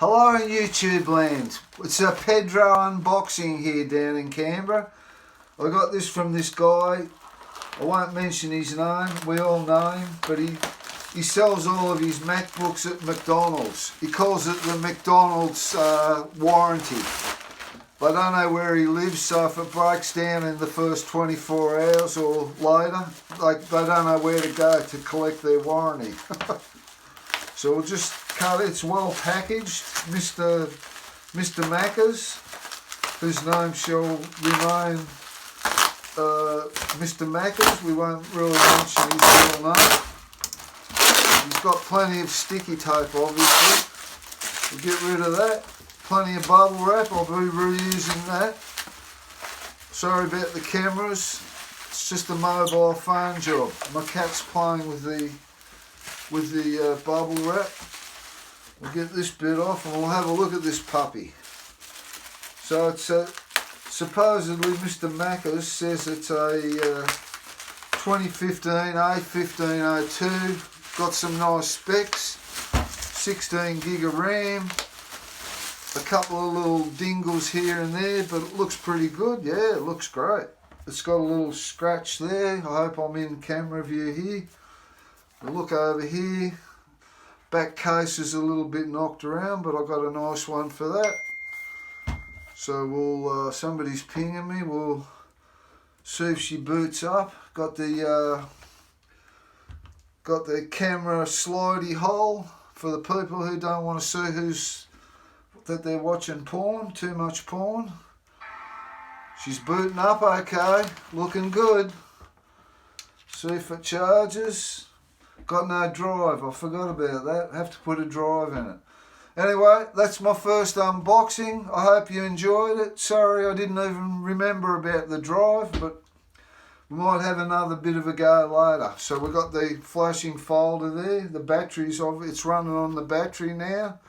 Hello YouTube land, it's a Pedro unboxing here down in Canberra. I got this from this guy, I won't mention his name, we all know him, but he sells all of his MacBooks at McDonald's. He calls it the McDonald's warranty. I don't know where he lives, so if it breaks down in the first 24 hours or later, they don't know where to go to collect their warranty. So we'll just cut it. It's well packaged. Mr. Maccas, whose name shall remain Mr. Maccas. We won't really mention his real name. He's got plenty of sticky tape, obviously. We'll get rid of that. Plenty of bubble wrap. I'll be reusing that. Sorry about the cameras. It's just a mobile phone job. My cat's playing with the bubble wrap. We'll get this bit off and we'll have a look at this puppy. So it's supposedly Mr. Maccas says it's a 2015 A1502. Got some nice specs. 16 gig of RAM. A couple of little dingles here and there, but it looks pretty good. Yeah, it looks great. It's got a little scratch there. I hope I'm in camera view here. Look over here, back case is a little bit knocked around, but I've got a nice one for that. So we'll, somebody's pinging me, we'll see if she boots up. Got the camera slidey hole for the people who don't want to see that they're watching porn, too much porn. She's booting up okay, looking good. See if it charges. Got no drive, I forgot about that. Have to put a drive in it. Anyway, that's my first unboxing. I hope you enjoyed it. Sorry I didn't even remember about the drive, but we might have another bit of a go later. So we've got the flashing folder there. The battery's off, it's running on the battery now.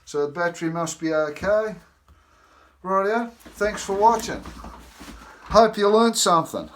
So the battery must be okay. Rightio, thanks for watching. Hope you learnt something.